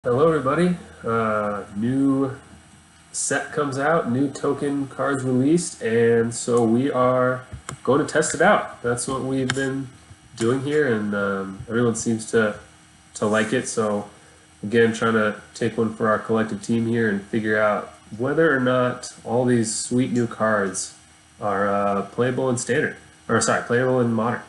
Hello everybody. New set comes out, new token cards released, and so we are going to test it out. That's what we've been doing here, and everyone seems to like it. So again, trying to take one for our collective team here and figure out whether or not all these sweet new cards are playable in standard, or sorry, playable in modern.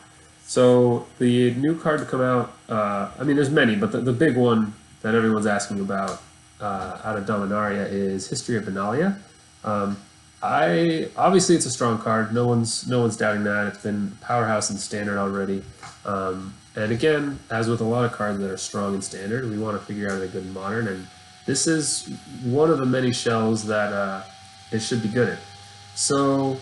So the new card to come out, I mean, there's many, but the big one that everyone's asking about out of Dominaria is History of Benalia. Um, I obviously it's a strong card. No one's doubting that. It's been powerhouse in standard already. And again, as with a lot of cards that are strong in standard, we want to figure out a good modern, and this is one of the many shells that it should be good in. So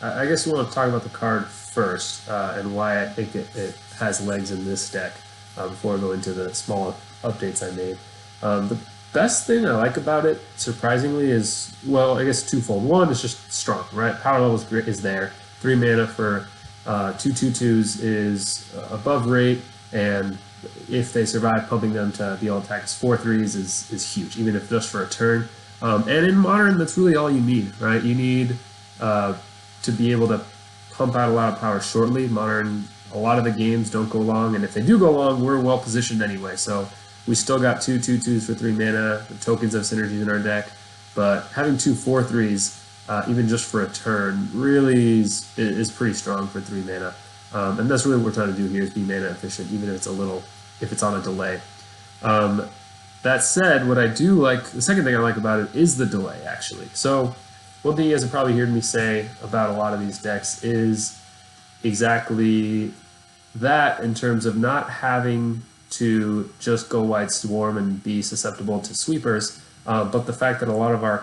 I guess we want to talk about the card first and why I think it has legs in this deck before I go into the small updates I made. The best thing I like about it, surprisingly, is, well, I guess twofold. One, it's just strong, right? Power level is there. 3 mana for 2/2/2s is above rate, and if they survive, pumping them to be able to attack as 4/3s is huge, even if just for a turn. And in Modern, that's really all you need, right? You need to be able to pump out a lot of power shortly. Modern, a lot of the games don't go long, and if they do go long, we're well positioned anyway. So we still got 2/2/2s for 3 mana. The tokens have synergies in our deck, but having 2 4/3s, even just for a turn, really is pretty strong for 3 mana. And that's really what we're trying to do here, is be mana efficient, even if it's on a delay. That said, what I do like, the second thing I like about it is the delay, actually. So one thing you guys have probably heard me say about a lot of these decks is exactly that, in terms of not having to just go wide swarm and be susceptible to sweepers, but the fact that a lot of our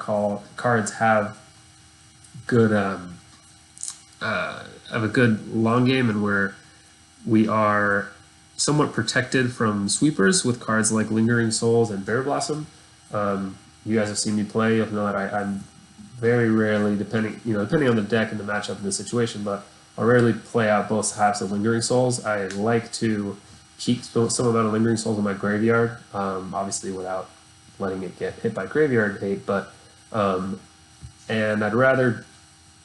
cards have good have a good long game, and where we are somewhat protected from sweepers with cards like Lingering Souls and Bear Blossom. You guys have seen me play, you'll know that I'm very rarely, depending on the deck and the matchup and the situation, but I'll rarely play out both halves of Lingering Souls. I like to keep some amount of Lingering Souls in my graveyard, obviously without letting it get hit by graveyard hate, but and I'd rather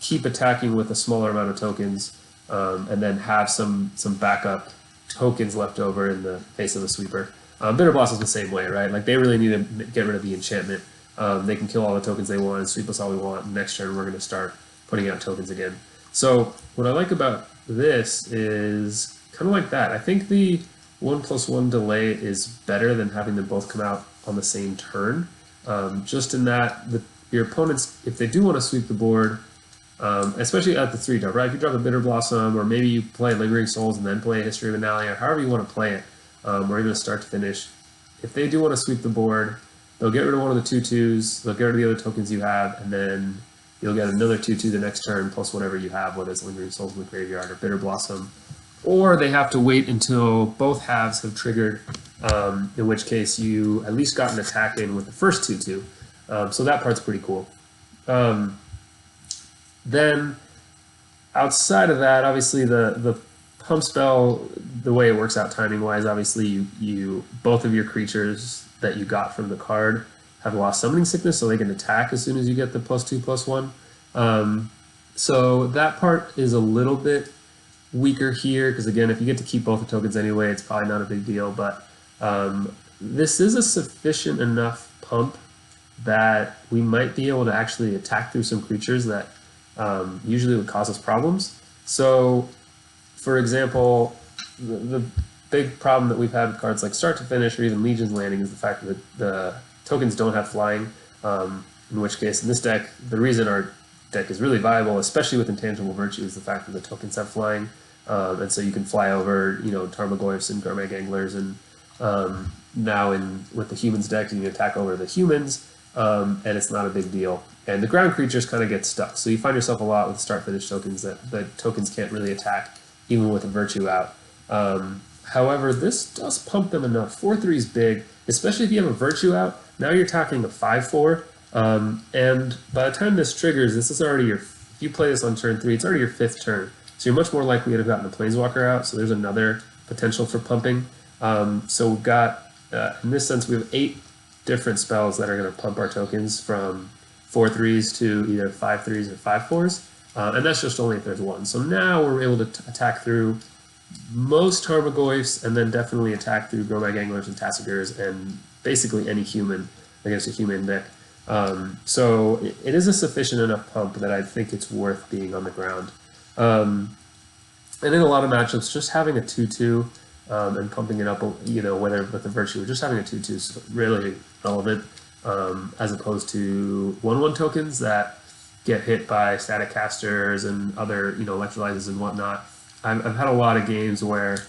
keep attacking with a smaller amount of tokens, and then have some backup tokens left over in the face of the sweeper. Bitter Blossom's the same way, right? Like, they really need to get rid of the enchantment. They can kill all the tokens they want and sweep us all we want. Next turn, we're going to start putting out tokens again. So what I like about this is kind of like that. I think the 1+1 delay is better than having them both come out on the same turn. Just in that your opponents, if they do want to sweep the board, especially at the 3-drop, right? If you drop a Bitter Blossom, or maybe you play Lingering Souls and then play History of Benalia, however you want to play it, or even start to finish, if they do want to sweep the board, they'll get rid of one of the 2/2s, they'll get rid of the other tokens you have, and then you'll get another 2/2 the next turn, plus whatever you have, whether it's Lingering Souls in the graveyard or Bitter Blossom. Or they have to wait until both halves have triggered, in which case you at least got an attack in with the first 2/2. So that part's pretty cool. Then, outside of that, obviously the pump spell, the way it works out timing-wise, obviously you both of your creatures that you got from the card have lost summoning sickness, so they can attack as soon as you get the +2/+1. So that part is a little bit weaker here, because again, if you get to keep both the tokens anyway, it's probably not a big deal, but this is a sufficient enough pump that we might be able to actually attack through some creatures that usually would cause us problems. So, for example, the big problem that we've had with cards like Start to Finish or even Legion's Landing is the fact that the tokens don't have flying, in which case in this deck, the reason our deck is really viable, especially with Intangible Virtue, is the fact that the tokens have flying, and so you can fly over, Tarmogoyfs and Garmag Anglers, and now with the humans deck, you can attack over the humans, and it's not a big deal. And the ground creatures kind of get stuck, so you find yourself a lot with start-finish tokens that the tokens can't really attack, even with a Virtue out. However, this does pump them enough. 4/3 is big, especially if you have a Virtue out. Now you're attacking a 5/4, and by the time this triggers, this is already if you play this on turn 3, it's already your 5th turn. So you're much more likely to have gotten the Planeswalker out, so there's another potential for pumping. So we've got in this sense, we have 8 different spells that are going to pump our tokens from 4/3s to either 5/3s or 5/4s, and that's just only if there's one. So now we're able to attack through most Tarmogoyfs, and then definitely attack through Gromag Anglers and Tassigurs, and basically any human against a human deck. So it is a sufficient enough pump that I think it's worth being on the ground. And in a lot of matchups, just having a 2/2 and pumping it up, whether with the Virtue, or just having a 2/2 is really relevant, as opposed to 1/1 tokens that get hit by static casters and other, electrolyzes and whatnot. I've had a lot of games where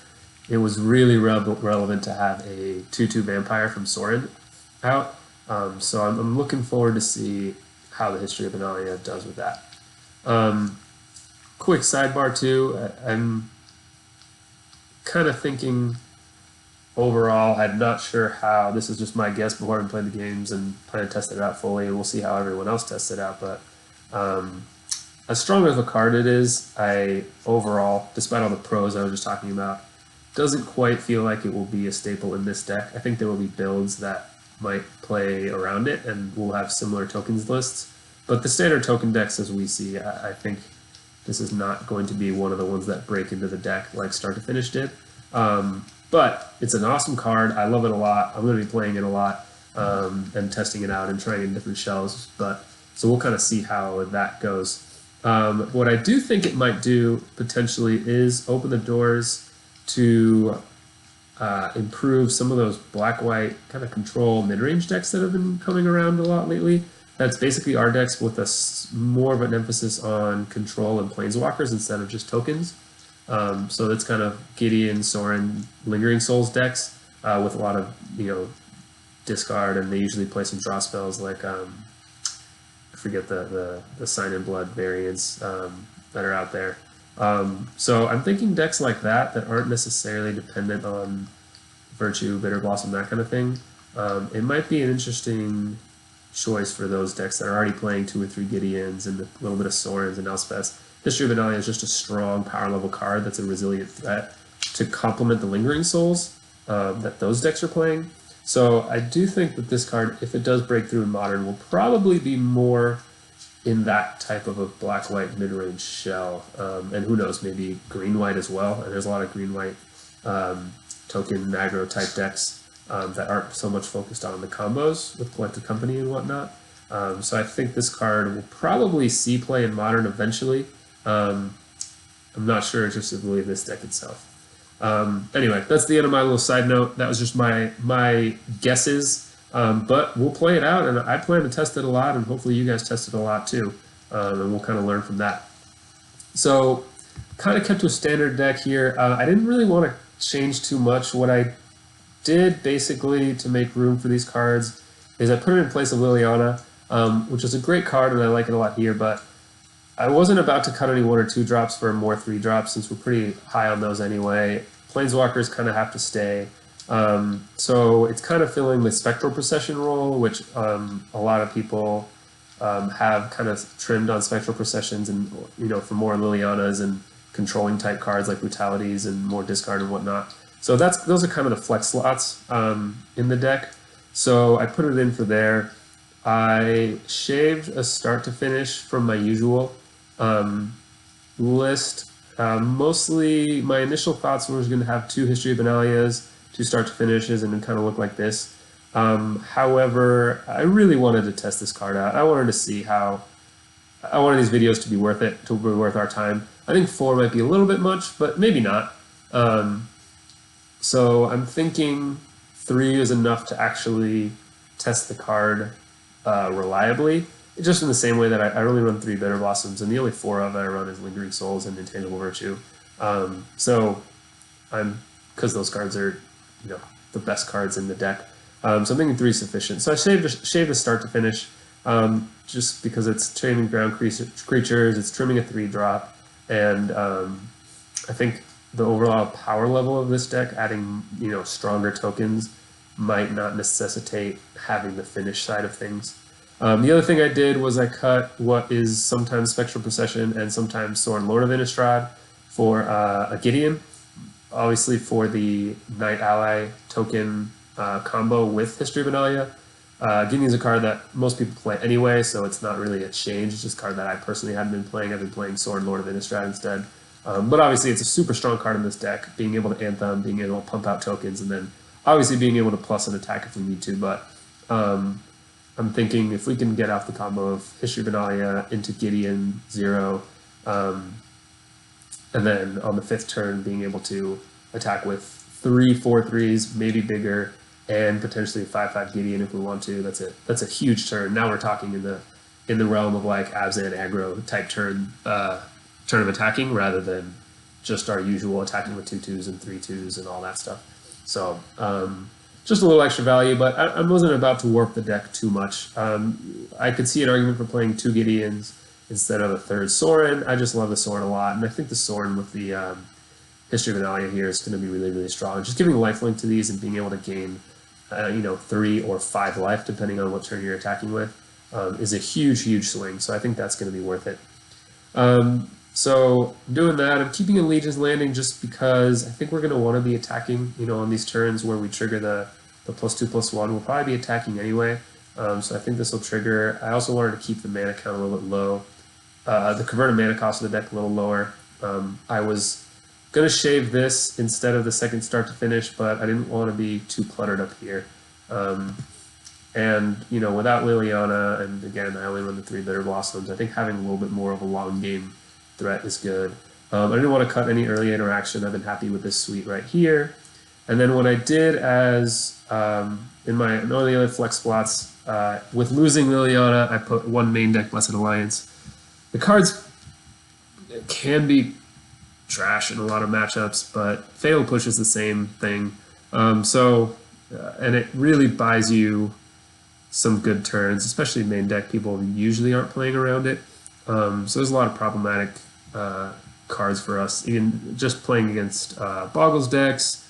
it was really relevant to have a 2/2 vampire from Sorin out. So I'm looking forward to see how the History of Benalia does with that. Quick sidebar too, I'm kind of thinking overall, I'm not sure how, this is just my guess before I played the games and plan to test it out fully, and we'll see how everyone else tests it out, but as strong as a card it is, I overall, despite all the pros I was just talking about, doesn't quite feel like it will be a staple in this deck. I think there will be builds that might play around it and will have similar tokens lists, but the standard token decks as we see, I think this is not going to be one of the ones that break into the deck like Start to Finish did. But it's an awesome card. I love it a lot. I'm going to be playing it a lot and testing it out and trying in different shells. So we'll kind of see how that goes. What I do think it might do potentially is open the doors to improve some of those black-white kind of control mid-range decks that have been coming around a lot lately. That's basically our decks with more of an emphasis on control and planeswalkers instead of just tokens. So that's kind of Gideon, Sorin, Lingering Souls decks with a lot of discard, and they usually play some draw spells like I forget the Sign in Blood variants that are out there. So I'm thinking decks like that aren't necessarily dependent on Virtue, Bitter Blossom, that kind of thing. It might be an interesting choice for those decks that are already playing 2 or 3 Gideons and a little bit of Sorins and Elspeths. History of Benalia is just a strong power level card that's a resilient threat to complement the Lingering Souls that those decks are playing. So I do think that this card, if it does break through in Modern, will probably be more in that type of a black-white mid-range shell. And who knows, maybe green-white as well. And there's a lot of green-white token aggro type decks that aren't so much focused on the combos with Collected Company and whatnot. So I think this card will probably see play in Modern eventually. I'm not sure exclusively this deck itself. Anyway, that's the end of my little side note. That was just my guesses, but we'll play it out, and I plan to test it a lot, and hopefully you guys test it a lot too, and we'll kind of learn from that. So, kind of kept to a standard deck here. I didn't really want to change too much. What I did basically to make room for these cards is I put it in place of Liliana, which is a great card, and I like it a lot here, but I wasn't about to cut any 1 or 2 drops for more 3 drops since we're pretty high on those anyway. Planeswalkers kind of have to stay. So it's kind of filling the Spectral Procession role, which a lot of people have kind of trimmed on Spectral Processions and, for more Lilianas and controlling type cards like Brutalities and more discard and whatnot. So those are kind of the flex slots in the deck. So I put it in for there. I shaved a Start to Finish from my usual list. Mostly my initial thoughts were going to have 2 History of Benalias, 2 Start to Finishes, and it kind of look like this. However, I really wanted to test this card out. I wanted to see how, I wanted these videos to be worth it, to be worth our time. I think 4 might be a little bit much, but maybe not. So I'm thinking 3 is enough to actually test the card reliably. Just in the same way that I only run 3 Bitter Blossoms, and the only 4 of it I run is Lingering Souls and Intangible Virtue. So because those cards are, the best cards in the deck. So I'm thinking 3 is sufficient. So I shaved the Start to Finish, just because it's trimming ground creatures, it's trimming a 3-drop, and I think the overall power level of this deck, adding stronger tokens, might not necessitate having the finish side of things. The other thing I did was I cut what is sometimes Spectral Procession and sometimes Sorin Lord of Innistrad for a Gideon. Obviously for the Knight Ally token combo with History of Benalia. Guinea is a card that most people play anyway, so it's not really a change. It's just a card that I personally haven't been playing. I've been playing Sword Lord of Innistrad instead. But obviously it's a super strong card in this deck, being able to Anthem, being able to pump out tokens, and then obviously being able to plus an attack if we need to. But I'm thinking if we can get off the combo of History of Benalia into Gideon 0, and then on the 5th turn being able to attack with 3 4/3s, maybe bigger, and potentially 5/5 Gideon if we want to. That's a huge turn. Now we're talking in the realm of like Abzan aggro type turn of attacking rather than just our usual attacking with 2/2s and 3/2s and all that stuff. So just a little extra value, but I wasn't about to warp the deck too much. I could see an argument for playing 2 Gideons instead of a 3rd Sorin. I just love the Sorin a lot, and I think the Sorin with the History of Benalia here is going to be really, really strong. Just giving lifelink to these and being able to gain 3 or 5 life, depending on what turn you're attacking with, is a huge, huge swing. So I think that's going to be worth it. So doing that, I'm keeping a Legion's Landing just because I think we're going to want to be attacking, on these turns where we trigger the +2/+1. We'll probably be attacking anyway. So I think this will trigger. I also wanted to keep the mana count a little bit low. The converted mana cost of the deck a little lower. I was going to shave this instead of the second start to finish, but I didn't want to be too cluttered up here. And, without Liliana, and again, I only run the 3 Bitter Blossoms, I think having a little bit more of a long game threat is good. I didn't want to cut any early interaction. I've been happy with this suite right here. And then what I did as, in my only other flex spots, with losing Liliana, I put 1 main deck Blessed Alliance. The cards can be trash in a lot of matchups, but Fatal Push is the same thing. And it really buys you some good turns, especially main deck. People usually aren't playing around it. So there's a lot of problematic cards for us, even just playing against Boggles decks.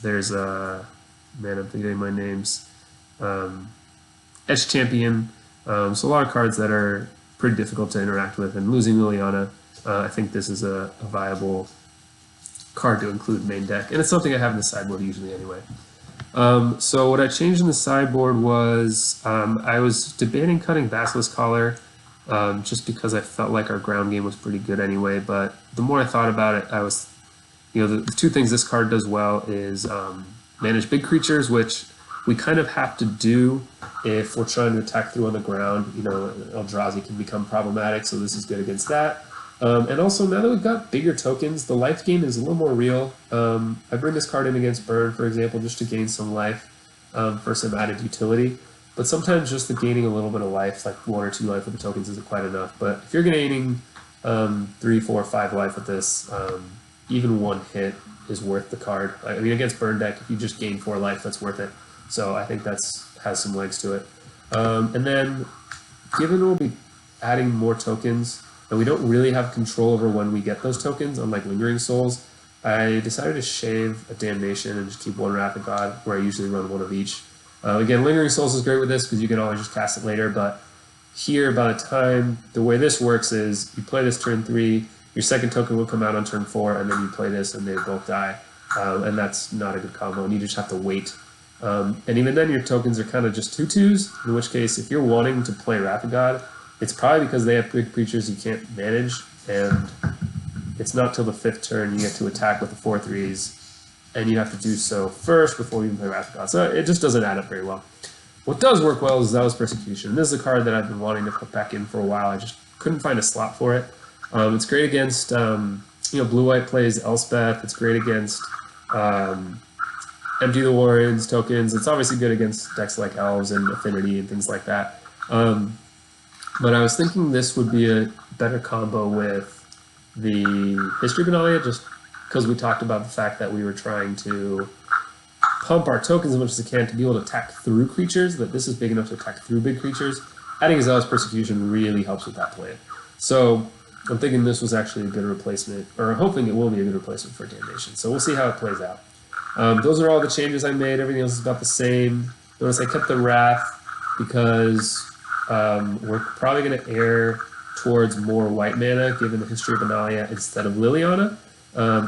There's man, I'm forgetting my names. Edge Champion. So a lot of cards that are pretty difficult to interact with, and losing Liliana, I think this is a viable card to include main deck, and it's something I have in the sideboard usually anyway. So what I changed in the sideboard was I was debating cutting Basilisk Collar just because I felt like our ground game was pretty good anyway, but the more I thought about it, I was, the 2 things this card does well is manage big creatures, which we kind of have to do if we're trying to attack through on the ground. Eldrazi can become problematic, so this is good against that. And also, now that we've got bigger tokens, the life gain is a little more real. I bring this card in against Burn, for example, just to gain some life for some added utility. But sometimes just the gaining a little bit of life, like 1 or 2 life with the tokens, isn't quite enough. But if you're gaining 3, 4, 5 life with this, even 1 hit is worth the card. I mean, against Burn deck, if you just gain 4 life, that's worth it. So I think has some legs to it. And then, given we'll be adding more tokens, and we don't really have control over when we get those tokens, unlike Lingering Souls, I decided to shave a Damnation and just keep 1 Wrath of God, where I usually run 1 of each. Again, Lingering Souls is great with this because you can always just cast it later, but here, by the time, the way this works is you play this turn 3, your second token will come out on turn 4, and then you play this and they both die. And that's not a good combo, and you just have to wait. And even then, your tokens are kind of just 2/2s, in which case, if you're wanting to play Wrath of God, it's probably because they have big creatures you can't manage, and it's not till the 5th turn you get to attack with the 4/3s, and you have to do so first before you can play Wrath of God. So it just doesn't add up very well. What does work well is Zealous Persecution. This is a card that I've been wanting to put back in for a while. I just couldn't find a slot for it. It's great against, Blue-White plays Elspeth. It's great against Empty the Warrens tokens. It's obviously good against decks like Elves and Affinity and things like that. But I was thinking this would be a better combo with the History of Benalia, just because we talked about the fact that we were trying to pump our tokens as much as we can to be able to attack through creatures, that this is big enough to attack through big creatures. Adding Zealous Persecution really helps with that plan. So I'm thinking this was actually a good replacement, or hoping it will be a good replacement for Damnation. So we'll see how it plays out. Those are all the changes I made. Everything else is about the same. Notice I kept the Wrath because we're probably going to err towards more white mana given the History of Benalia instead of Liliana,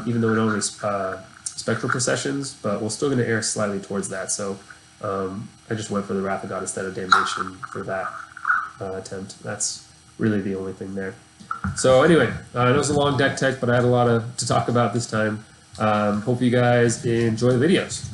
even though it only Spectral Processions, but we're still going to err slightly towards that. So I just went for the Wrath of God instead of Damnation for that attempt. That's really the only thing there. So anyway, I know it's a long deck tech, but I had a lot to talk about this time. Hope you guys enjoy the videos.